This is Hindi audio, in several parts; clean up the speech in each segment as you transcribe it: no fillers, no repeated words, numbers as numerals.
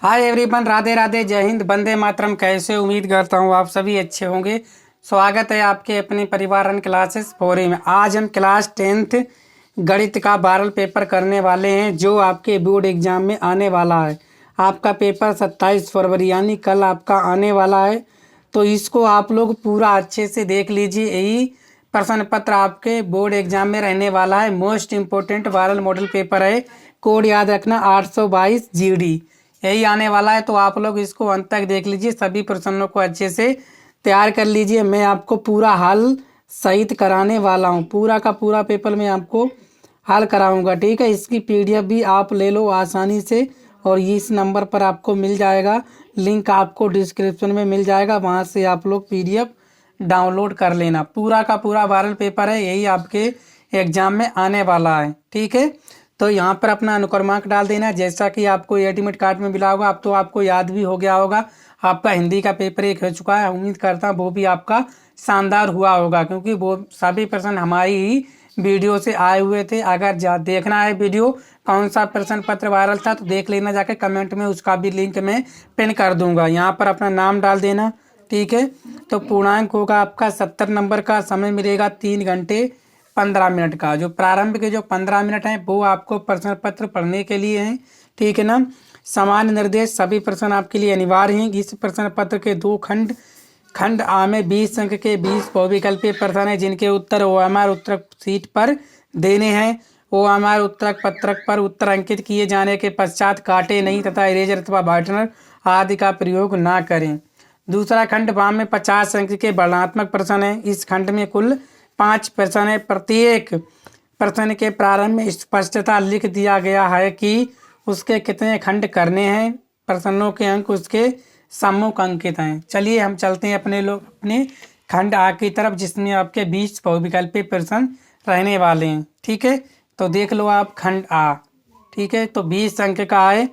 हाय एवरीवन, राधे राधे, जय हिंद, वंदे मातरम। कैसे? उम्मीद करता हूँ आप सभी अच्छे होंगे। स्वागत है आपके अपने परिवार रन क्लासेस फोरी में। आज हम क्लास 10th गणित का बारल पेपर करने वाले हैं जो आपके बोर्ड एग्जाम में आने वाला है। आपका पेपर 27 फरवरी यानी कल आपका आने वाला है। तो इसको आप लोग पूरा अच्छे से देख लीजिए। यही प्रश्न पत्र आपके बोर्ड एग्जाम में रहने वाला है। Most important viral model paper है। कोड याद रखना 822 GD यही आने वाला है। तो आप लोग इसको अंत तक देख लीजिए, सभी प्रश्नों को अच्छे से तैयार कर लीजिए। मैं आपको पूरा हल सहित कराने वाला हूँ। पूरा का पूरा पेपर मैं आपको हल कराऊंगा, ठीक है। इसकी PDF भी आप ले लो आसानी से, और इस नंबर पर आपको मिल जाएगा। लिंक आपको डिस्क्रिप्शन में मिल जाएगा, वहाँ से आप लोग PDF डाउनलोड कर लेना। पूरा का पूरा वायरल पेपर है, यही आपके एग्जाम में आने वाला है, ठीक है। तो यहाँ पर अपना अनुक्रमांक डाल देना, जैसा कि आपको एडमिट कार्ड में मिला होगा। अब तो आपको याद भी हो गया होगा। आपका हिंदी का पेपर एक हो चुका है, उम्मीद करता हूँ वो भी आपका शानदार हुआ होगा, क्योंकि वो सभी प्रश्न हमारी ही वीडियो से आए हुए थे। अगर देखना है वीडियो कौन सा प्रश्न पत्र वायरल था तो देख लेना जाके कमेंट में, उसका भी लिंक मैं पिन कर दूंगा। यहाँ पर अपना नाम डाल देना, ठीक है। तो पूर्णांक होगा आपका 70 नंबर का। समय मिलेगा 3 घंटे 15 मिनट का। जो प्रारंभ के जो 15 मिनट हैं वो आपको प्रश्न पत्र पढ़ने के लिए हैं, ठीक है ना। सामान्य निर्देश, सभी प्रश्न आपके लिए अनिवार्य हैं। इस प्रश्न पत्र के 2 खंड आ में 20 अंक के 20 बहुविकल्पीय प्रश्न हैं, जिनके उत्तर OMR उत्तर शीट पर देने हैं। OMR उत्तर पत्रक पर उत्तर अंकित किए जाने के पश्चात काटे नहीं तथा इरेजर अथवा व्हाइटनर आदि का प्रयोग ना करें। दूसरा खंड वाम में 50 अंक के वर्णनात्मक प्रश्न है। इस खंड में कुल 5 प्रश्न है। प्रत्येक प्रश्न के प्रारंभ में स्पष्टता लिख दिया गया है कि उसके कितने खंड करने हैं। प्रश्नों के अंक उसके सम्मुख अंकित हैं। चलिए हम चलते हैं अपने खंड आ की तरफ, जिसमें आपके 20 बहुविकल्पीय प्रश्न रहने वाले हैं, ठीक है। तो देख लो आप खंड आ, ठीक है। तो 20 अंक का है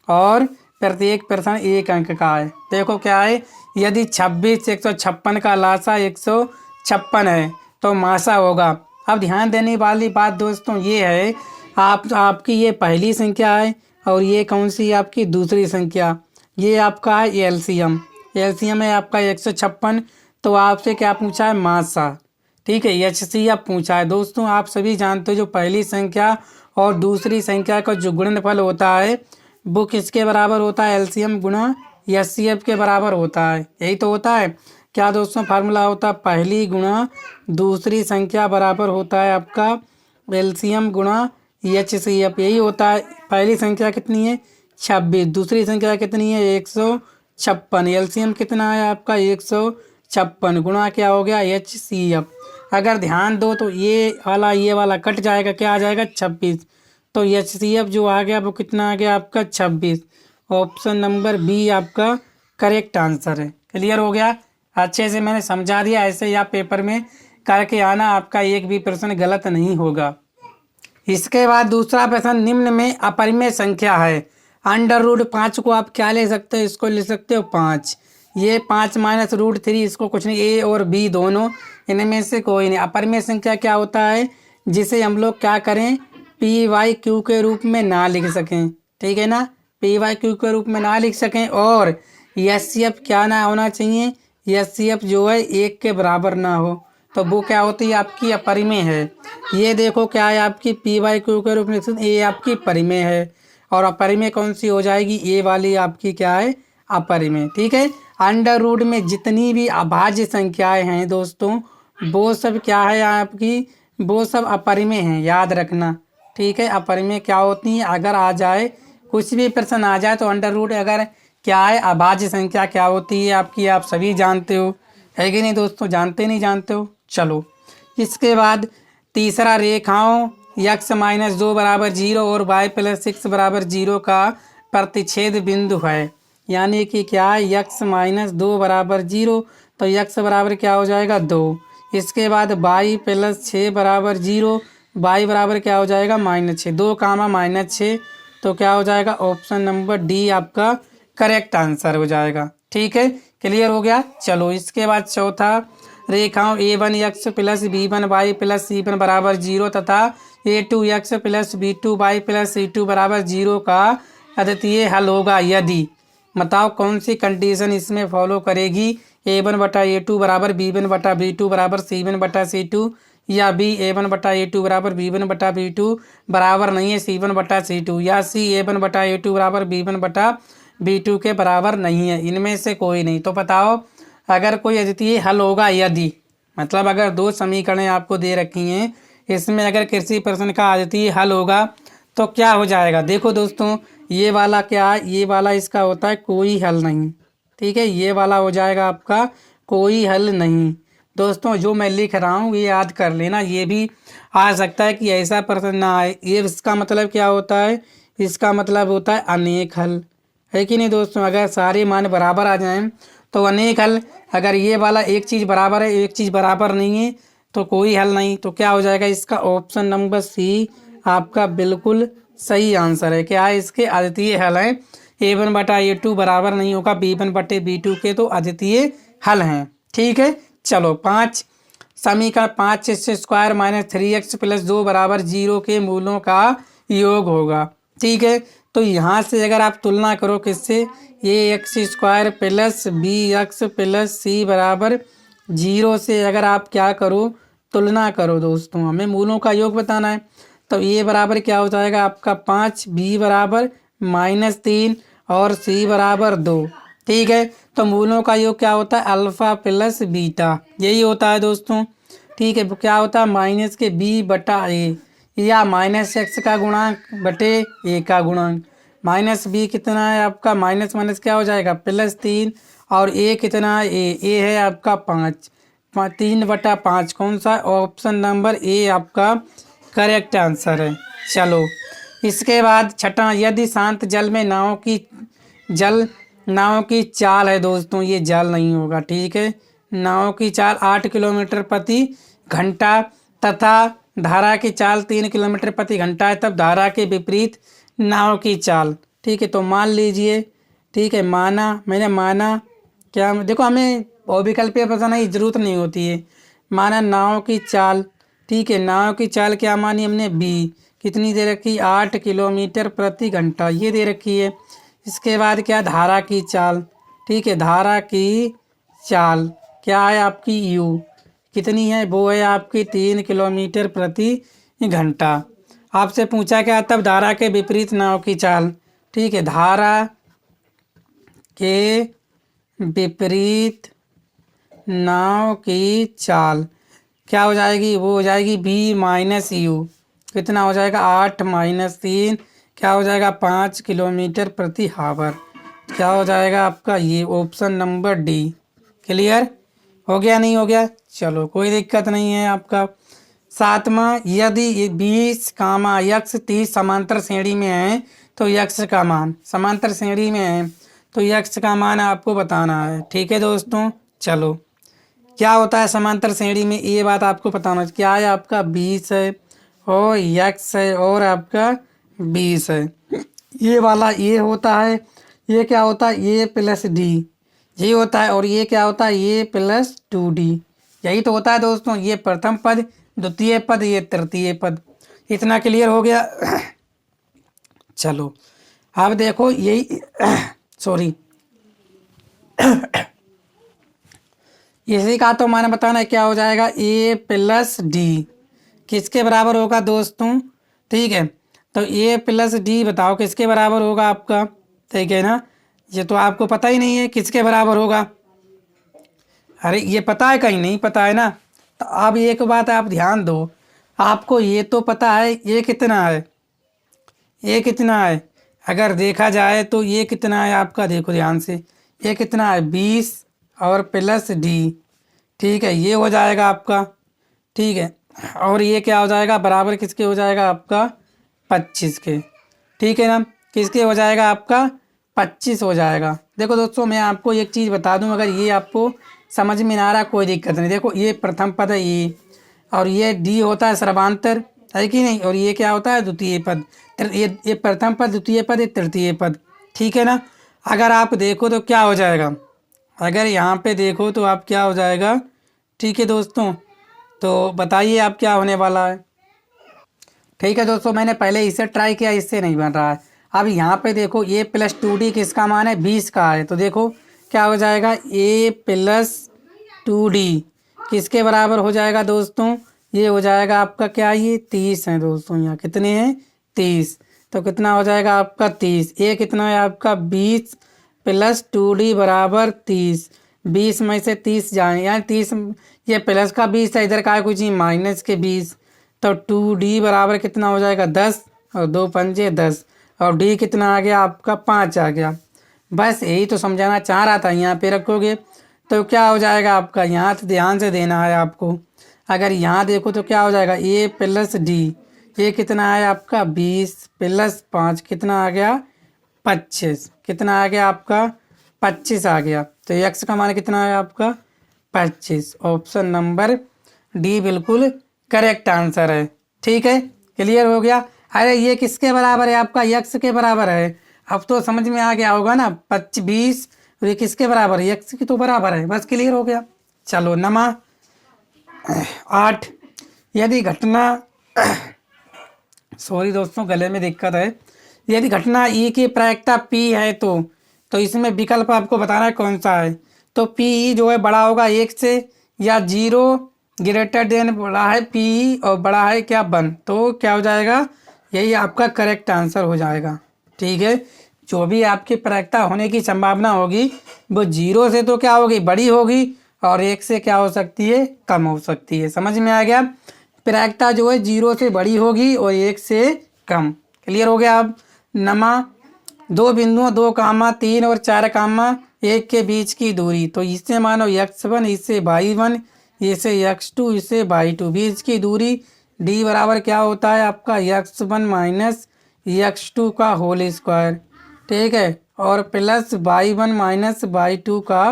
और प्रत्येक प्रश्न 1 अंक का है। देखो क्या है, यदि 26 156 का लासा 156 है तो मासा होगा। अब ध्यान देने वाली बात दोस्तों ये है, आपकी ये पहली संख्या है और ये कौन सी आपकी दूसरी संख्या। ये आपका है एलसीएम है आपका 156। तो आपसे क्या पूछा है, मासा, ठीक है। HCF पूछा है। दोस्तों आप सभी जानते हो जो पहली संख्या और दूसरी संख्या का जो गुणनफल होता है वो किसके बराबर होता है, LCM गुणा HCF के बराबर होता है। यही तो होता है। क्या दोस्तों फार्मूला होता है, पहली गुणा दूसरी संख्या बराबर होता है आपका LCM गुणा HCF। यही होता है। पहली संख्या कितनी है, 26, दूसरी संख्या कितनी है, 156। LCM कितना है आपका 156 गुणा क्या हो गया, HCF। अगर ध्यान दो तो ये वाला कट जाएगा, क्या आ जाएगा 26। तो HCF जो आ गया वो कितना आ गया आपका 26। ऑप्शन नंबर बी आपका करेक्ट आंसर है। क्लियर हो गया, अच्छे से मैंने समझा दिया। ऐसे ही आप पेपर में करके आना, आपका एक भी प्रश्न गलत नहीं होगा। इसके बाद दूसरा प्रश्न, निम्न में अपरिमेय संख्या है। √5 को आप क्या ले सकते हो, इसको ले सकते हो 5। ये 5 - √3, इसको कुछ नहीं, A और B दोनों, इनमें से कोई नहीं। अपरिमेय संख्या क्या होता है, जिसे हम लोग क्या करें, PYQ के रूप में ना लिख सकें, ठीक है ना। PYQ के रूप में ना लिख सकें। और HCF क्या ना होना चाहिए, HCF जो है 1 के बराबर ना हो, तो वो क्या होती है, आपकी अपरिमेय है। ये देखो क्या है, आपकी PYQ के रूप में ये आपकी परिमेय है। और अपरिमेय कौन सी हो जाएगी, ये वाली आपकी क्या है, अपरिमेय, ठीक है। √ में जितनी भी अभाज्य संख्याएं हैं दोस्तों, वो सब क्या है आपकी, वो सब अपरिमेय हैं, याद रखना, ठीक है। अपरिमेय क्या होती है, अगर आ जाए कुछ भी प्रश्न आ जाए तो √ अगर क्या है, अभाज्य संख्या क्या होती है आपकी, आप सभी जानते हो, है कि नहीं दोस्तों, जानते नहीं जानते हो। चलो इसके बाद तीसरा, रेखाओं x - 2 = 0 और y + 6 = 0 का प्रतिच्छेद बिंदु है। यानी कि क्या है, x - 2 = 0, तो x बराबर क्या हो जाएगा 2। इसके बाद y + 6 = 0, y बराबर क्या हो जाएगा -6, 2, -6, तो क्या हो जाएगा, ऑप्शन नंबर डी आपका करेक्ट आंसर हो जाएगा, ठीक है। क्लियर हो गया। चलो इसके बाद चौथा, रेखाओं A1x + B1y + C1 = 0 तथा A2x + B2y + C2 = 0 का अद्वितीय हल होगा यदि, बताओ कौन सी कंडीशन इसमें फॉलो करेगी। A1/A2 बराबर B1/B2 बराबर C1/C2, या बी A1/A2 बराबर B1/B2 बराबर नहीं है C1/C2, या सी A1/A2 बराबर B1/B2 के बराबर नहीं है। इनमें से कोई नहीं। तो बताओ अगर कोई अद्वितीय हल होगा यदि, मतलब अगर दो समीकरणें आपको दे रखी हैं, इसमें अगर किसी प्रश्न का अद्वितीय हल होगा तो क्या हो जाएगा। देखो दोस्तों, ये वाला क्या है, ये वाला इसका होता है कोई हल नहीं। ठीक है, ये वाला हो जाएगा आपका कोई हल नहीं। दोस्तों जो मैं लिख रहा हूँ ये याद कर लेना, ये भी आ सकता है कि ऐसा प्रश्न ना आए। ये इसका मतलब क्या होता है, इसका मतलब होता है अनेक हल, है कि नहीं दोस्तों। अगर सारे मान बराबर आ जाएं तो अनेक हल। अगर ये वाला एक चीज़ बराबर है, एक चीज़ बराबर नहीं है, तो कोई हल नहीं। तो क्या हो जाएगा, इसका ऑप्शन नंबर सी आपका बिल्कुल सही आंसर है। क्या है, इसके अद्वितीय हल हैं। A1/A2 बराबर नहीं होगा B1/B2 के, तो अद्वितीय हल हैं। ठीक है, चलो 5 समीकरण 5x² - 3x + 2 बराबर 0 के मूलों का योग होगा। ठीक है, तो यहाँ से अगर आप तुलना करो किससे, ax² + bx + c बराबर 0 से अगर आप क्या करो, तुलना करो दोस्तों, हमें मूलों का योग बताना है। तो ये बराबर क्या हो जाएगा आपका 5, b बराबर -3 और c बराबर 2। ठीक है, तो मूलों का योग क्या होता है, अल्फ़ा प्लस बीटा, यही होता है दोस्तों। ठीक है, क्या होता है माइनस के b/a, या -x का गुणांक बटे a का गुणांक। -b कितना है आपका, माइनस माइनस क्या हो जाएगा +3, और a कितना है, a है आपका 5, 3/5 कौन सा, ऑप्शन नंबर ए आपका करेक्ट आंसर है। चलो इसके बाद छठा, यदि शांत जल में नाव की चाल है दोस्तों, ये जल नहीं होगा। ठीक है, नाव की चाल 8 किलोमीटर प्रति घंटा तथा धारा की चाल 3 किलोमीटर प्रति घंटा है, तब धारा के विपरीत नाव की चाल। ठीक है, तो मान लीजिए, ठीक है माना, मैंने माना क्या, देखो हमें विकल्पीय प्रश्न की जरूरत नहीं होती है। माना नाव की चाल, ठीक है, नाव की चाल क्या मानी हमने, बी कितनी दे रखी, 8 किलोमीटर प्रति घंटा, ये दे रखी है। इसके बाद क्या, धारा की चाल, ठीक है, धारा की चाल क्या है आपकी, यू कितनी है, वो है आपकी 3 किलोमीटर प्रति घंटा। आपसे पूछा क्या, तब धारा के विपरीत नाव की चाल। ठीक है, धारा के विपरीत नाव की चाल क्या हो जाएगी, वो हो जाएगी b-u, कितना हो जाएगा 8 - 3 क्या हो जाएगा 5 किलोमीटर प्रति हावर। क्या हो जाएगा आपका, ये ऑप्शन नंबर डी। क्लियर हो गया, नहीं हो गया, चलो कोई दिक्कत नहीं है आपका। सातवां, यदि 20, x 30 समांतर श्रेणी में है तो x का मान, समांतर श्रेणी में है तो x का मान आपको बताना है। ठीक है दोस्तों, चलो क्या होता है समांतर श्रेणी में, ये बात आपको बताना है। क्या है आपका 20 है और x है और आपका 20 है, ये वाला ये होता है, ये क्या होता है a + d, ये होता है, और ये क्या होता है a + 2d, यही तो होता है दोस्तों। ये प्रथम पद, द्वितीय पद, ये तृतीय पद। इतना क्लियर हो गया। चलो अब देखो यही सॉरी इसी का तो मान बताना है, क्या हो जाएगा a + d किसके बराबर होगा दोस्तों। ठीक है, तो a + d बताओ किसके बराबर होगा आपका। ठीक है ना, ये तो आपको पता ही नहीं है किसके बराबर होगा। अरे ये पता है, कहीं नहीं पता है ना। तो अब एक बात आप ध्यान दो, आपको ये तो पता है ये कितना है, ये कितना है, अगर देखा जाए तो ये कितना है आपका, देखो ध्यान से, ये कितना है 20 और प्लस डी। ठीक है, ये हो जाएगा आपका। ठीक है, और ये क्या हो जाएगा, बराबर किसके हो जाएगा आपका 25 के। ठीक है ना, किसके हो जाएगा आपका 25 हो जाएगा। देखो दोस्तों मैं आपको एक चीज़ बता दूं, अगर ये आपको समझ में ना आ रहा कोई दिक्कत नहीं। देखो ये प्रथम पद है ये, और ये डी होता है सर्वांतर, है कि नहीं, और ये क्या होता है द्वितीय पद। ये प्रथम पद, द्वितीय पद, ये तृतीय पद। ठीक है ना, अगर आप देखो तो क्या हो जाएगा, अगर यहाँ पे देखो तो आप क्या हो जाएगा। ठीक है दोस्तों, तो बताइए आप क्या होने वाला है। ठीक है दोस्तों, मैंने पहले इसे ट्राई किया, इससे नहीं बन रहा है। अब यहाँ पे देखो a प्लस 2d किसका मान है, 20 का है। तो देखो क्या हो जाएगा, a प्लस 2d किसके बराबर हो जाएगा दोस्तों, ये हो जाएगा आपका क्या, ये 30 है दोस्तों। यहाँ कितने हैं, 30। तो कितना हो जाएगा आपका 30, ये कितना है आपका 20 प्लस 2d बराबर 30। 20 में से 30 जाए, यानी 30 ये प्लस का 20 है, इधर का है कुछ ही माइनस के 20। तो 2d बराबर कितना हो जाएगा 10 और 2 पंजे 10 और d कितना आ गया आपका 5 आ गया। बस यही तो समझाना चाह रहा था। यहाँ पे रखोगे तो क्या हो जाएगा आपका, यहाँ तो ध्यान से देना है आपको। अगर यहाँ देखो तो क्या हो जाएगा, a प्लस डी, ये कितना है आपका 20 प्लस 5 कितना आ गया 25, कितना आ गया आपका 25 आ गया। तो x का मान कितना है आपका 25। ऑप्शन नंबर डी बिल्कुल करेक्ट आंसर है। ठीक है, क्लियर हो गया। अरे ये किसके बराबर है आपका, x के बराबर है। अब तो समझ में आ गया होगा ना, 25 और ये किसके बराबर है, x की तो बराबर है। बस क्लियर हो गया। चलो नंबर 8, यदि घटना सॉरी दोस्तों गले में दिक्कत है। यदि घटना ई की प्रायिकता p है तो इसमें विकल्प आपको बताना है कौन सा है। तो पी ई जो है बड़ा होगा 1 से, या 0 ग्रेटर देन बड़ा है पी ई और बड़ा है क्या 1। तो क्या हो जाएगा, यही आपका करेक्ट आंसर हो जाएगा। ठीक है, जो भी आपकी प्रायिकता होने की संभावना होगी वो 0 से तो क्या होगी, बड़ी होगी, और 1 से क्या हो सकती है, कम हो सकती है। समझ में आ गया, प्रायिकता जो है 0 से बड़ी होगी और 1 से कम। क्लियर हो गया। अब नंबर 2 बिंदुओं 2 कामा 3 और 4 कामा 1 के बीच की दूरी। तो इससे मानो x1, इससे y1, इससे x2, इससे y2, बीच की दूरी d बराबर क्या होता है आपका x1 माइनस x2 का होल स्क्वायर। ठीक है, और प्लस y1 माइनस y2 का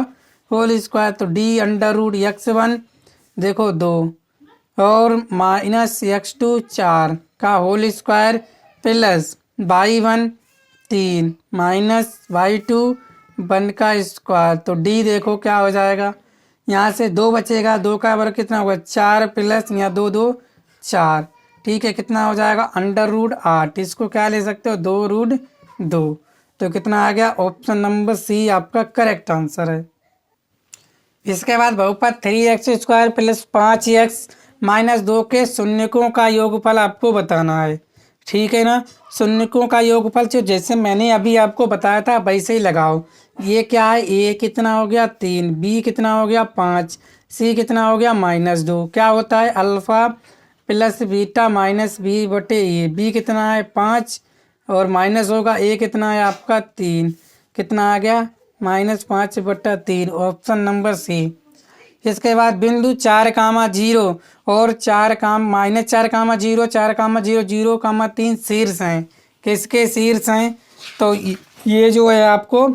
होल स्क्वायर। तो d अंडर रूट x1 देखो 2 और माइनस x2 4 का whole square plus y1 3 minus y2 1 का स्क्वायर। तो d देखो क्या हो जाएगा, यहाँ से 2 बचेगा, 2 का वर्ग कितना होगा 4 प्लस यहाँ 2 2 4। ठीक है, कितना हो जाएगा अंडर रूट 8। इसको क्या ले सकते हो 2 रूट 2। तो कितना आ गया, ऑप्शन नंबर सी आपका करेक्ट आंसर है। इसके बाद बहुपद 3x² प्लस 5x माइनस 2 के शून्यकों का योगफल आपको बताना है। ठीक है ना, शून्यकों का योगफल जो जैसे मैंने अभी आपको बताया था वैसे ही लगाओ। ये क्या है, a कितना हो गया 3, b कितना हो गया 5, c कितना हो गया -2। क्या होता है alpha plus beta minus B बटे ए। b कितना है 5 और माइनस होगा a कितना है आपका 3, कितना आ गया -5/3। Option number C. इसके बाद बिंदु 4,0 और 4,-4,0 4,0 0,3 शीर्ष हैं। किसके शीर्ष हैं, तो ये जो है आपको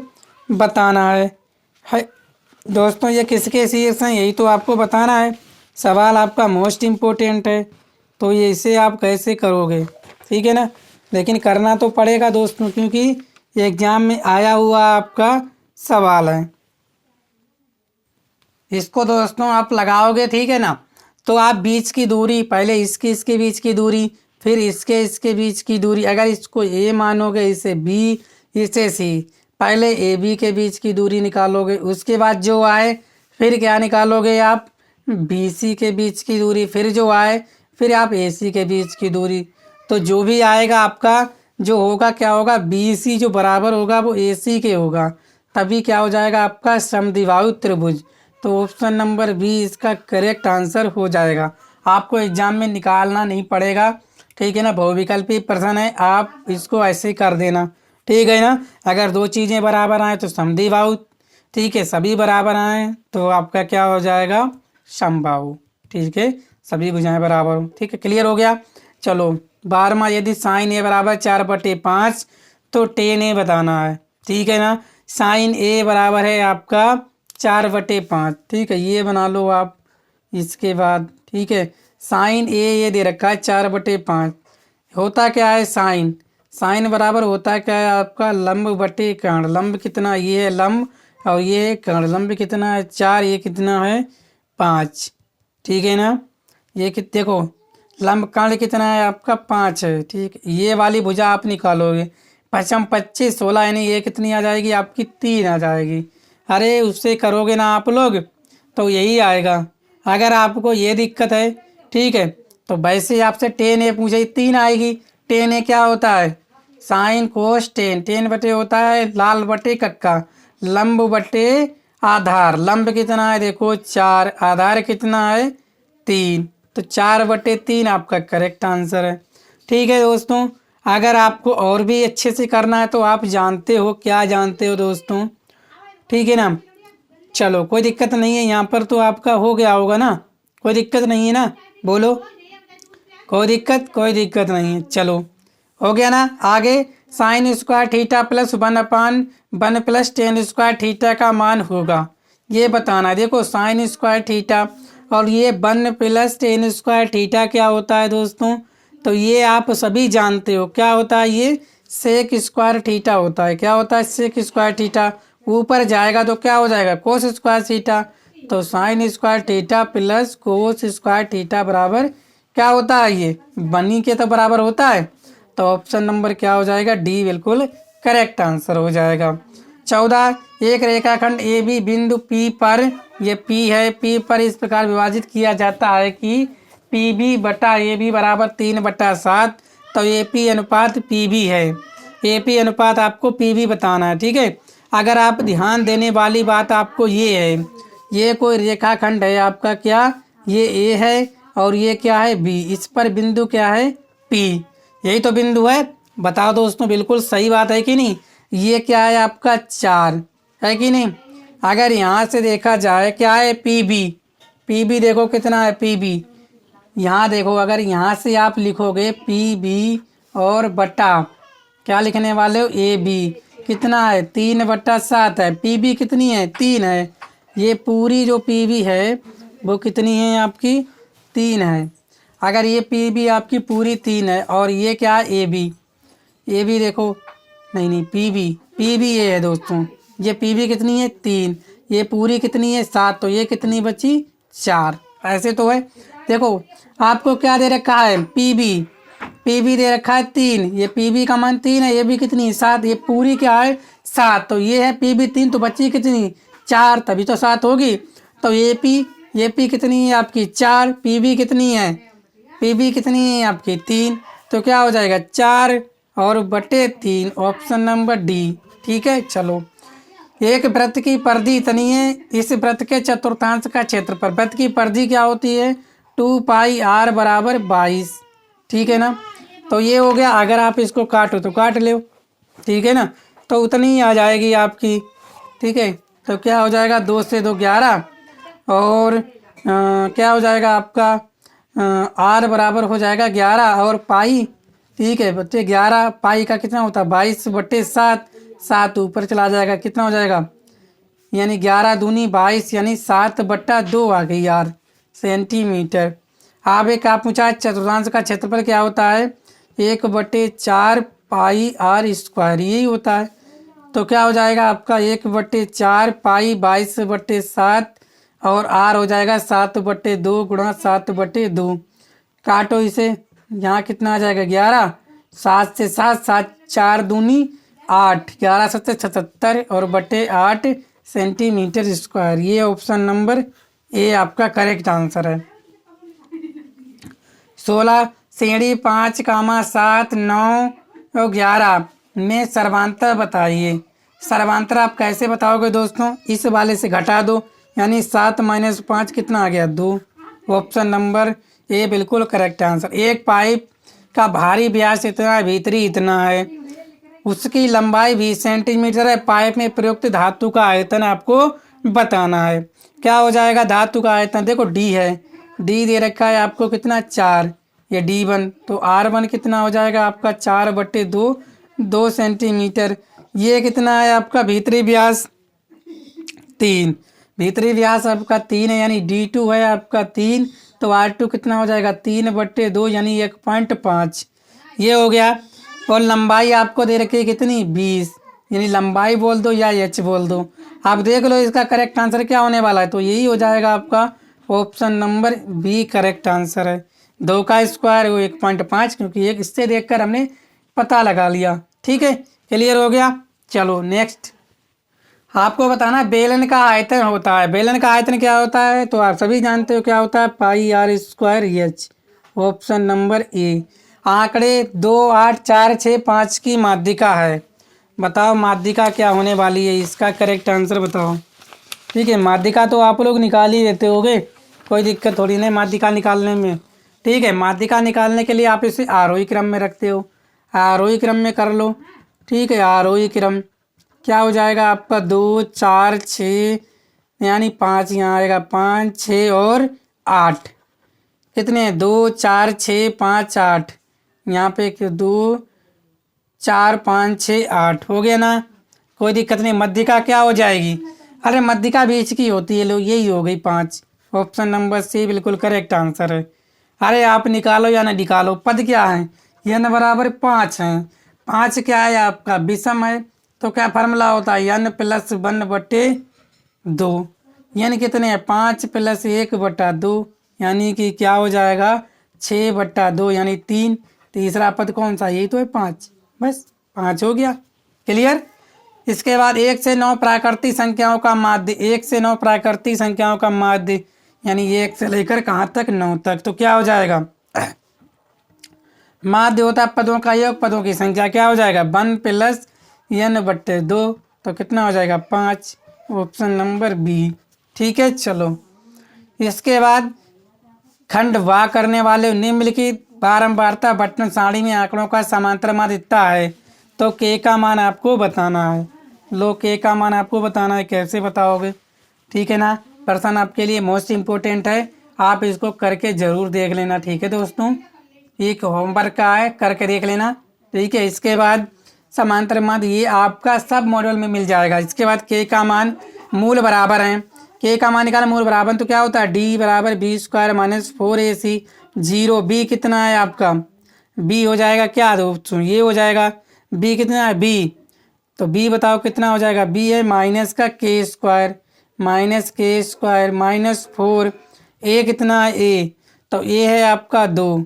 बताना है दोस्तों, ये किसके शीर्ष हैं यही तो आपको बताना है। सवाल आपका मोस्ट इम्पोर्टेंट है, तो ये इसे आप कैसे करोगे। ठीक है ना, लेकिन करना तो पड़ेगा दोस्तों, क्योंकि एग्जाम में आया हुआ आपका सवाल है। इसको दोस्तों आप लगाओगे, ठीक है ना, तो आप बीच की दूरी, पहले इसके बीच की दूरी, फिर इसके बीच की दूरी, अगर इसको ए मानोगे, इसे बी, इसे सी, पहले ए बी के बीच की दूरी निकालोगे, उसके बाद जो आए फिर क्या निकालोगे आप बी सी के बीच की दूरी, फिर जो आए फिर आप ए सी के बीच की दूरी। तो जो भी आएगा आपका जो होगा क्या होगा, बी सी जो बराबर होगा वो ए सी के होगा, तभी क्या हो जाएगा आपका समद्विबाहु त्रिभुज। तो ऑप्शन नंबर बी इसका करेक्ट आंसर हो जाएगा। आपको एग्जाम में निकालना नहीं पड़ेगा, ठीक है ना, बहुविकल्पी प्रश्न है, आप इसको ऐसे कर देना। ठीक है ना, अगर 2 चीज़ें बराबर आए तो समद्विबाहु, ठीक है, सभी बराबर आए तो आपका क्या हो जाएगा समबाहु। ठीक है, सभी भुजाएं बराबर हो। ठीक है, क्लियर हो गया। चलो 12वां, यदि साइन ए बराबर 4/5 तो टेन ए बताना है। ठीक है ना, साइन ए बराबर है आपका 4/5। ठीक है, ये बना लो आप। इसके बाद ठीक है, साइन ए ये दे रखा है 4/5। होता क्या है, साइन साइन बराबर होता है क्या है आपका लंब बटे कर्ण। लंब कितना, ये है लंब और ये है कर्ण। लंब कितना है 4, ये कितना है 5। ठीक है ना, ये देखो लंब कर्ण कितना है आपका 5 है। ठीक, ये वाली भुजा आप निकालोगे, पचम 25 16 यानी ये कितनी आ जाएगी आपकी 3 आ जाएगी। अरे उससे करोगे ना आप लोग तो यही आएगा। अगर आपको ये दिक्कत है ठीक है तो वैसे आपसे 10a पूछे 3 आएगी। 10a क्या होता है साइन कोस 10 बटे होता है लाल बटे कक्का लंब बटे आधार। लंब कितना है देखो 4 आधार कितना है 3 तो 4/3 आपका करेक्ट आंसर है। ठीक है दोस्तों अगर आपको और भी अच्छे से करना है तो आप जानते हो क्या जानते हो दोस्तों ठीक है ना। चलो कोई दिक्कत नहीं है यहाँ पर तो आपका हो गया होगा ना कोई दिक्कत नहीं है ना बोलो कोई दिक्कत नहीं है। चलो हो गया ना। आगे sine square theta plus 1/1 plus ten square theta का मान होगा ये बताना। देखो साइन स्क्वायर थीटा और ये 1 प्लस टेन स्क्वायर थीटा क्या होता है दोस्तों तो ये आप सभी जानते हो क्या होता है ये सेक स्क्वायर थीटा होता है। क्या होता है सेक स्क्वायर थीटा ऊपर जाएगा तो क्या हो जाएगा कोस स्क्वायर थीटा। तो sine square theta plus cos square theta बराबर क्या होता है ये बनी के तो बराबर होता है। तो ऑप्शन नंबर क्या हो जाएगा डी बिल्कुल करेक्ट आंसर हो जाएगा। 14 एक रेखाखंड ए बी बिंदु पी पर ये पी है पी पर इस प्रकार विभाजित किया जाता है कि पी बी बटा ए बी बराबर 3/7। तो ए पी अनुपात पी बी है। ए पी अनुपात आपको पी बी बताना है ठीक है। अगर आप ध्यान देने वाली बात आपको ये है ये कोई रेखाखंड है आपका क्या ये ए है और ये क्या है बी इस पर बिंदु क्या है पी यही तो बिंदु है। बताओ दोस्तों बिल्कुल सही बात है कि नहीं। ये क्या है आपका 4 है कि नहीं। अगर यहाँ से देखा जाए क्या है पी बी देखो कितना है पी बी यहाँ देखो अगर यहाँ से आप लिखोगे पी बी और बटा क्या लिखने वाले हो ए बी कितना है 3/7 है। पी बी कितनी है 3 है। ये पूरी जो पी बी है वो कितनी है आपकी 3 है। अगर ये पी बी आपकी पूरी 3 है और ये क्या है ए बी देखो नहीं पी बी ये है दोस्तों ये पी बी कितनी है 3 ये पूरी कितनी है 7 तो ये कितनी बची 4 ऐसे तो है। देखो आपको क्या दे रखा है पी बी दे रखा है 3 ये पी बी का मान 3 है ये भी कितनी 7 ये पूरी क्या है 7 तो ये है पी बी 3 तो बची कितनी 4 तभी तो 7 होगी। तो ये पी कितनी है आपकी 4 पी बी कितनी है पी बी कितनी है आपकी 3 तो क्या हो जाएगा 4 और बटे 3 ऑप्शन नंबर डी ठीक है। चलो एक वृत्त की परिधि इतनी है इस वृत्त के चतुर्थांश का क्षेत्रफल वृत्त की परिधि क्या होती है 2πr बराबर 22 ठीक है ना। तो ये हो गया अगर आप इसको काटो तो काट लो ठीक है ना तो उतनी ही आ जाएगी आपकी ठीक है। तो क्या हो जाएगा 2 से 2 11 और क्या हो जाएगा आपका आर बराबर हो जाएगा 11 और पाई ठीक है बच्चे 11 पाई का कितना होता है 22/7 7 ऊपर चला जाएगा कितना हो जाएगा यानी 11 दूनी 22 यानी 7/2 आ गई यार सेंटीमीटर। अब एक आप पूछा चतुर्थांश का क्षेत्रफल क्या होता है 1/4 पाई आर स्क्वायर यही होता है। तो क्या हो जाएगा आपका 1/4 पाई 22/7 और आर हो जाएगा 7/2 गुणा 7/2 काटो इसे यहाँ कितना आ जाएगा 11 7 से 7 4 दूनी 8 11 7 77 और बटे 8 सेंटीमीटर स्क्वायर ये ऑप्शन नंबर ए आपका करेक्ट आंसर है। 16 श्रेणी 5,7 9 और 11 में सर्वांतर बताइए। सर्वांतर आप कैसे बताओगे दोस्तों इस वाले से घटा दो यानी 7 - 5 कितना आ गया 2 ऑप्शन नंबर ए बिल्कुल करेक्ट आंसर। एक पाइप का भारी व्यास इतना है भीतरी इतना है उसकी लंबाई 20 सेंटीमीटर है। पाइप में प्रयुक्त धातु का आयतन आपको बताना है। क्या हो जाएगा धातु का आयतन देखो डी है डी दे रखा है आपको कितना 4 ये D1 तो R1 कितना हो जाएगा आपका 4/2 2 सेंटीमीटर। ये कितना है आपका भीतरी व्यास 3 भीतरी व्यास आपका 3 है यानी D2 है आपका 3 तो R2 कितना हो जाएगा 3/2 यानी 1.5 ये हो गया। और लंबाई आपको दे रखी है कितनी 20 यानी लंबाई बोल दो या एच बोल दो आप देख लो इसका करेक्ट आंसर क्या होने वाला है। तो यही हो जाएगा आपका option number B correct answer है। 2 का स्क्वायर वो 1.5 क्योंकि एक इससे देखकर हमने पता लगा लिया ठीक है क्लियर हो गया। चलो नेक्स्ट आपको बताना बेलन का आयतन होता है। बेलन का आयतन क्या होता है तो आप सभी जानते हो क्या होता है, pi r square h. Option number A. आंकड़े 2, 8, 4, 6, 5 की माध्यिका है। बताओ माध्यिका क्या होने वाली है, इसका करेक्ट आंसर बताओ। ठीक है, माध्यिका तो आप लोग निकाल ही देते होगे, कोई दिक्कत थोड़ी नहीं माध्यिका निकालने में। ठीक है, माध्यिका निकालने के लिए आप इसे आरोही क्रम में रखते हो, आरोही क्रम में कर लो। ठीक है, आरोही क्रम क्या हो जाएगा आपका 2, 4, 6 यानी 5 यहाँ आएगा, 5, 6 और 8 कितने 2, 4, 6, 5, 8 यहाँ पे 2, 4, 5, 6, 8 हो गया ना, कोई दिक्कत नहीं। मध्यिका क्या हो जाएगी, अरे मध्यिका बीच की होती है लो, यही हो गई 5। ऑप्शन नंबर सी बिल्कुल करेक्ट आंसर है। अरे आप निकालो या ना निकालो, पद क्या है, n बराबर 5 है। 5 क्या है आपका विषम है, तो क्या फार्मूला होता है n प्लस 1/2। यानी कितने हैं 5 प्लस 1/2 यानी कि क्या हो जाएगा 6/2 यानी 3। तीसरा पद कौन सा, यही तो है 5, बस 5 हो गया। क्लियर। इसके बाद 1 से 9 प्राकृतिक संख्याओं का माध्य, 1 से 9 प्राकृतिक संख्याओं का माध्य यानी 1 से लेकर कहाँ तक 9 तक, तो क्या हो जाएगा माध्य होता है पदों का योग, पदों की संख्या क्या हो जाएगा 1 प्लस n/2 तो कितना हो जाएगा 5। Option number B. ठीक है, चलो इसके बाद खंड वाह करने वाले निम्नलिखित बारंबारता बटन सारणी में आंकड़ों का समांतर माध्य इतना है, तो के का मान आपको बताना है। लो के का मान आपको बताना है, कैसे बताओगे। ठीक है ना, प्रश्न आपके लिए मोस्ट इम्पोर्टेंट है, आप इसको करके ज़रूर देख लेना। ठीक है दोस्तों, एक होमवर्क का है, करके देख लेना। ठीक है, इसके बाद समांतर माध्य ये आपका सब मॉड्यूल में मिल जाएगा। इसके बाद के का मान मूल बराबर हैं, के का मान निकाला मूल बराबर तो क्या होता है डी बराबर B square minus 4ac 0। B कितना है आपका, बी हो जाएगा क्या दोस्तों, ये हो जाएगा बी कितना है बी, तो बी बताओ कितना हो जाएगा, बी है माइनस का के स्क्वायर माइनस 4। ए कितना है ए, तो ए है आपका 2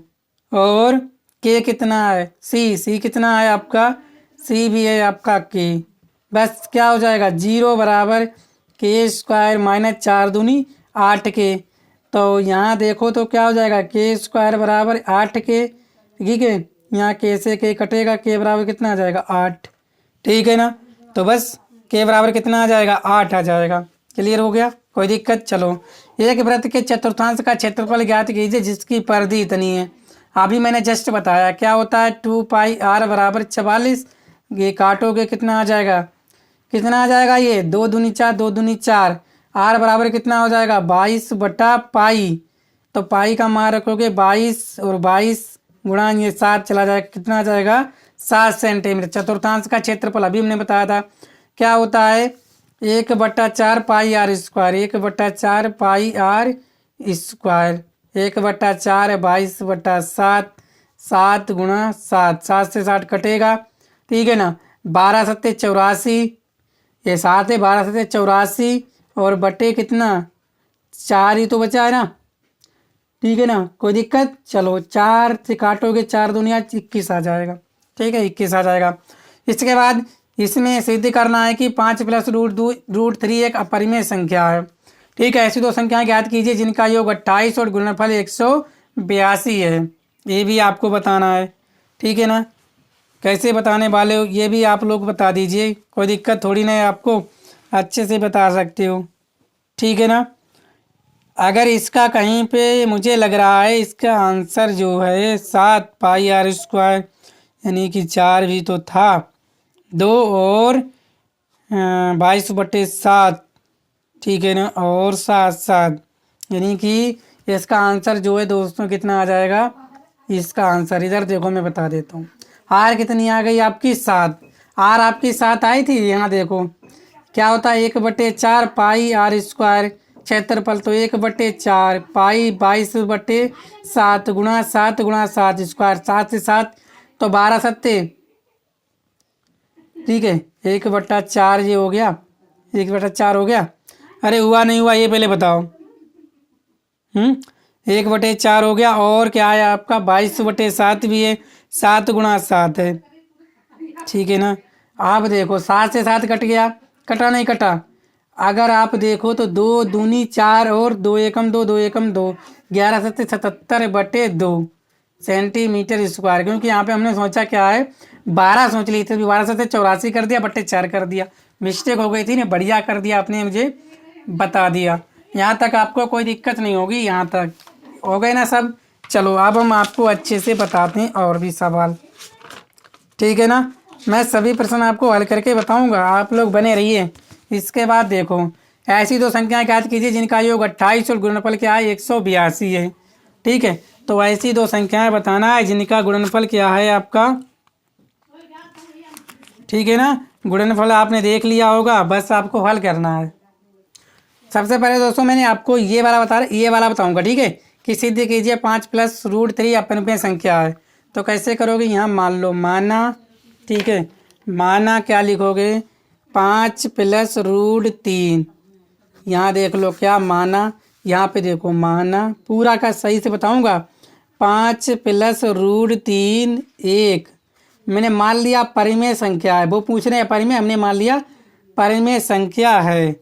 और के कितना है सी कितना है आपका सी भी है आपका के। बस क्या हो जाएगा 0 बराबर के स्क्वायर माइनस 4 दूनी 8 के, तो यहाँ देखो तो क्या हो जाएगा के स्क्वायर बराबर 8 के। ठीक है, यहाँ के से के कटेगा, के बराबर कितना आ जाएगा 8। ठीक है ना, तो बस के बराबर कितना आ जाएगा 8 आ जाएगा। क्लियर हो गया, कोई दिक्कत। चलो एक वृत्त के चतुर्थांश का क्षेत्रफल ज्ञात कीजिए जिसकी परिधि इतनी है। अभी मैंने जस्ट बताया क्या होता है 2 पाई r बराबर 44। ये काटोगे कितना आ जाएगा, कितना आ जाएगा ये 2 दूनी 4 2 दूनी 4, r बराबर कितना हो जाएगा 22/पाई। तो पाई का मान रखोगे 22 और 22 गुणा ये 7 चला जाएगा, कितना आ जाएगा 7 सेंटीमीटर। चतुर्थांश का क्षेत्रफल अभी हमने बताया था क्या होता है 1/4 पाई r स्क्वायर, 1/4 पाई r स्क्वायर, 1/4 22/7, 7 गुणा 7, 7 से 60 कटेगा। ठीक है ना, 12 सत्ते 84, ये 7 है 12 सत्ते 84 और बटे कितना 4 ही तो बचा है ना। ठीक है ना, कोई दिक्कत। चलो 4 से काटोगे 4 दुनिया 21 आ जाएगा। ठीक है 21 आ जाएगा। इसके बाद इसमें सिद्ध करना है कि 5 प्लस √3 एक अपरिमेय संख्या है। ठीक है, ऐसी दो संख्याएं ज्ञात कीजिए जिनका योग 28 और गुणनफल 182 है, ये भी आपको बताना है। ठीक है ना, कैसे बताने वाले हो ये भी आप लोग बता दीजिए, कोई दिक्कत थोड़ी नहीं, आपको अच्छे से बता सकते हो। ठीक है ना, अगर इसका कहीं पे मुझे लग रहा है इसका आंसर जो है 7 पाई r स्क्वायर यानी कि 4 भी तो था 2 और 22/7। ठीक है ना, और 7 यानी कि इसका आंसर जो है दोस्तों कितना आ जाएगा, इसका आंसर इधर देखो मैं बता देता हूँ। आर कितनी आ गई आपकी 7, आर आपकी 7 आई थी। यहाँ देखो क्या होता है 1/4 पाई r स्क्वायर, क्षेत्रफल तो 1/4 पाई 22/7 गुणा 7 गुणा 7 स्क्वायर, 7 से 7 तो 12 सत्ते। ठीक है 1/4 ये हो गया, 1/4 हो गया। अरे हुआ नहीं हुआ ये पहले बताओ। 1/4 हो गया और क्या है आपका 22/7 भी है, 7 गुणा 7 है। ठीक है ना, आप देखो 7 से 7 कट गया, कटा नहीं कटा। अगर आप देखो तो 2 दूनी 4 और 2 एकम 2, 2 एकम 2, 11 सत्ते 77/2 सेंटीमीटर स्क्वायर। क्योंकि यहाँ पे हमने सोचा क्या है 12 सोच ली थी, 12 से 84 कर दिया, बट्टे 4 कर दिया, मिस्टेक हो गई थी ना, बढ़िया कर दिया आपने, मुझे बता दिया। यहाँ तक आपको कोई दिक्कत नहीं होगी, यहाँ तक हो गए ना सब। चलो अब हम आपको अच्छे से बताते हैं और भी सवाल, ठीक है ना। मैं सभी प्रश्न आपको हल करके बताऊंगा, आप लोग बने रहिए। इसके बाद देखो, ऐसी दो संख्याएं ज्ञात कीजिए जिनका योग 28 और गुणनफल क्या है 182 है। ठीक है, तो ऐसी दो संख्याएं बताना है जिनका गुणनफल क्या है आपका, ठीक है ना। गुणनफल आपने देख लिया होगा, बस आपको हल करना है। सबसे पहले दोस्तों मैंने आपको ये वाला बताऊंगा, ठीक है, कि सिद्ध कीजिए 5 + √3 अपनपेय संख्या है। तो कैसे करोगे, यहाँ मान लो माना, ठीक है, माना क्या लिखोगे 5 + √3, यहाँ देख लो क्या माना, यहाँ पे देखो माना पूरा का सही से बताऊंगा 5 + √3 1। मैंने मान लिया परिमेय संख्या है, वो पूछ रहे हैं परिमेय, हमने मान लिया परिमेय संख्या है।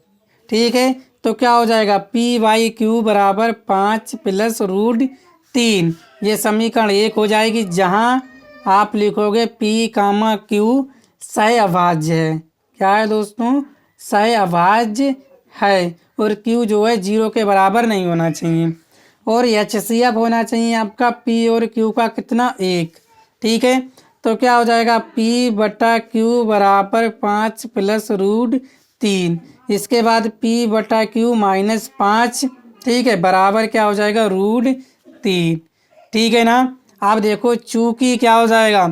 ठीक है, तो क्या हो जाएगा P/Q बराबर 5 + √3, ये समीकरण 1 हो जाएगी, जहां आप लिखोगे P, Q सहअभाज्य है। क्या है दोस्तों, सहअभाज्य है, और Q जो है 0 के बराबर नहीं होना चाहिए, और HCF होना चाहिए आपका P और Q का कितना 1। ठीक है, तो क्या हो जाएगा P/Q बराबर 5 + √3, इसके बाद P/Q -5, ठीक है, बराबर क्या हो जाएगा √3। ठीक है ना। आप देखो चूंकि क्या हो जाएगा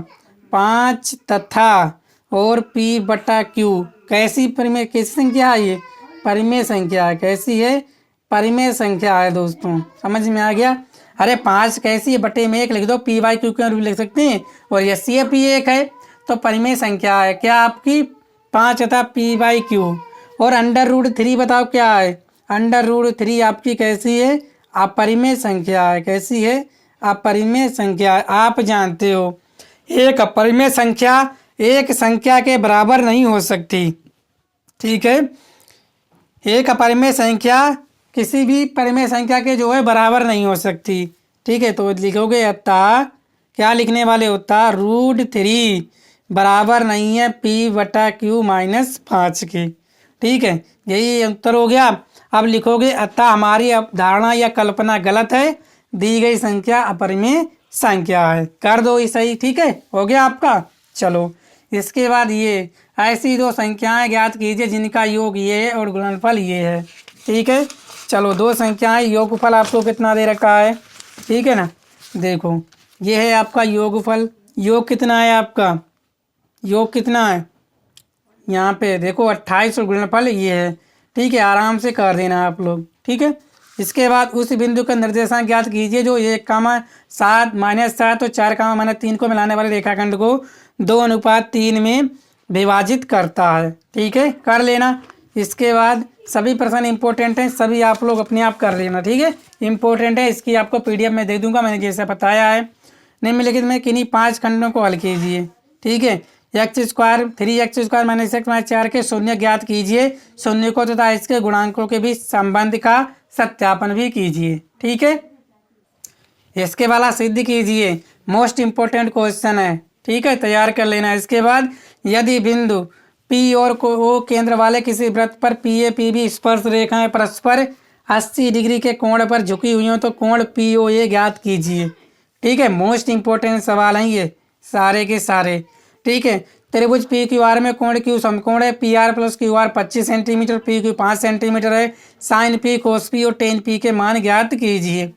5 तथा और P/Q कैसी परिमेय, कैसी संख्या है ये, परिमेय संख्या है। कैसी है, परिमेय संख्या है दोस्तों, समझ में आ गया। अरे 5 कैसी है, बटे में 1 लिख दो, P/Q के रूप लिख सकते हैं, और HCF भी 1 है, तो परिमेय संख्या है क्या आपकी 5 तथा P/Q। और √3 बताओ क्या है, √3 आपकी कैसी है, अपरिमेय संख्या है। कैसी है, अपरिमेय संख्या है। आप जानते हो एक अपरिमेय संख्या एक संख्या के बराबर नहीं हो सकती, ठीक है, एक अपरिमेय संख्या किसी भी परिमेय संख्या के जो है बराबर नहीं हो सकती। ठीक है, तो लिखोगे अतः, क्या लिखने वाले होता √3 बराबर नहीं है P/Q -5 के। ठीक है, यही उत्तर हो गया। अब लिखोगे अतः हमारी अवधारणा या कल्पना गलत है, दी गई संख्या अपरिमेय संख्या है। कर दो ये सही, ठीक है, हो गया आपका। चलो इसके बाद ये ऐसी दो संख्याएं ज्ञात कीजिए जिनका योग ये है और गुणनफल ये है। ठीक है, चलो दो संख्याएं, योगफल आपको कितना दे रखा है, ठीक है ना। देखो ये है आपका योगफल, योग कितना है आपका, योग कितना है, यहाँ पे देखो 28 और गुणनफल ये है। ठीक है, आराम से कर देना आप लोग, ठीक है। इसके बाद उस बिंदु का निर्देशांक ज्ञात कीजिए जो 1,7 -7 और 4,-3 को मिलाने वाले रेखाखंड को 2:3 में विभाजित करता है। ठीक है, कर लेना। इसके बाद सभी प्रश्न इंपॉर्टेंट हैं, सभी आप लोग अपने आप कर लेना, ठीक है, इंपॉर्टेंट है। इसकी आपको PDF में दे दूंगा, मैंने जैसे बताया है। निम्नलिखित में किन्हीं 5 खंडों को हल कीजिए। ठीक है, x² 3x² -x -4 के शून्य ज्ञात कीजिए, शून्य को तथा इसके गुणांकों के बीच संबंध का सत्यापन भी कीजिए। ठीक है, इसके वाला सिद्ध कीजिए, मोस्ट इम्पोर्टेंट क्वेश्चन है। ठीक है, तैयार कर लेना। इसके बाद यदि बिंदु P और O केंद्र वाले किसी वृत्त पर PA PB स्पर्श रेखाएं परस्पर 80 डिग्री के कोण पर झुकी हुई हो तो कोण POA ज्ञात कीजिए। ठीक है, मोस्ट इम्पोर्टेंट सवाल हैं ये सारे के सारे। ठीक है, त्रिभुज PQR में कोण Q समकोण है, PR + QR 25 centimetre, PQ 5 centimetre है, sin P cos P और tan P के मान ज्ञात कीजिए।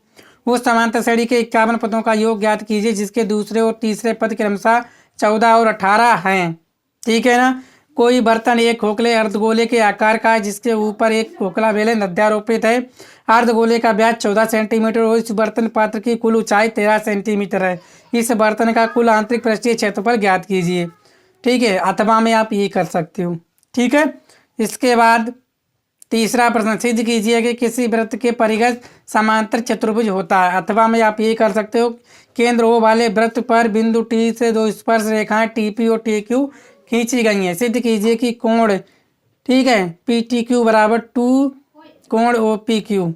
उस समांतर श्रेणी के 51 पदों का योग ज्ञात कीजिए जिसके दूसरे और तीसरे पद क्रमशः 14 और 18 हैं। ठीक है ना। कोई बर्तन एक खोखले अर्धगोले के आकार का है जिसके ऊपर एक खोखला बेलन अध्यारोपित है। अर्धगोले का व्यास 14 सेंटीमीटर और इस बर्तन पात्र की कुल ऊंचाई 13 सेंटीमीटर है। इस बर्तन का कुल आंतरिक पृष्ठीय क्षेत्रफल ज्ञात कीजिए। ठीक है, अथवा में आप ये कर सकते हो। ठीक है, इसके बाद तीसरा प्रश्न, सिद्ध कीजिए कि किसी वृत्त के परिघ समांतर चतुर्भुज होता है। अथवा में आप ये कर सकते हो, केंद्र O वाले वृत्त पर बिंदु T से दो स्पर्श रेखाएं TP और TQ खींची गई हैं। सिद्ध कीजिए कि कोण, ठीक है, PTQ बराबर 2 कोण OPQ।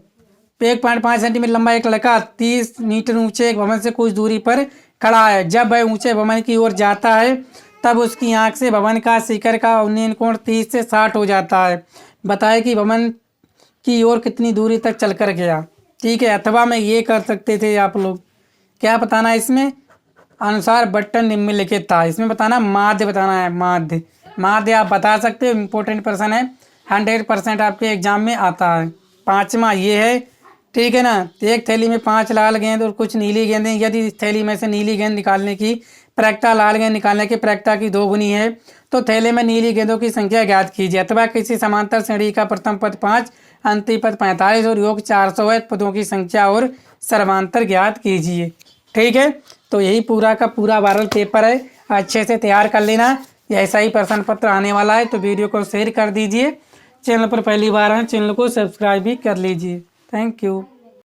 1.5 सेंटीमीटर लंबा एक लड़का 30 मीटर ऊंचे एक भवन से कुछ दूरी पर खड़ा है। जब वह ऊंचे भवन की ओर जाता है तब उसकी आंख से भवन का शिखर का उन्नयन कोण 30 से 60 हो जाता है। बताए कि भवन की ओर कितनी दूरी तक चलकर गया। ठीक है, अथवा में ये कर सकते थे आप लोग, क्या बताना है इसमें, अनुसार बटन निम्नलिखित था। इसमें बताना माध्य बताना है, माध्य। माध्य आप बता सकते हो, इम्पोर्टेंट प्रश्न है, 100% आपके एग्जाम में आता है। 5वां ये है, ठीक है ना। एक थैली में 5 लाल गेंद और कुछ नीली गेंदें, यदि इस थैली में से नीली गेंद निकालने की प्रैक्टा लाल गेंद निकालने की प्रैक्टा की 2 गुनी है तो थैले में नीली गेंदों की संख्या ज्ञात कीजिए। अथवा किसी समांतर श्रेणी का प्रथम पद 5, अंतिम पद 45 और योग 400 है, पदों की संख्या और सर्वांतर ज्ञात कीजिए। ठीक है, तो यही पूरा का पूरा वायरल पेपर है, अच्छे से तैयार कर लेना। ऐसा ही प्रश्न पत्र आने वाला है, तो वीडियो को शेयर कर दीजिए। चैनल पर पहली बार है, चैनल को सब्सक्राइब भी कर लीजिए। Thank you.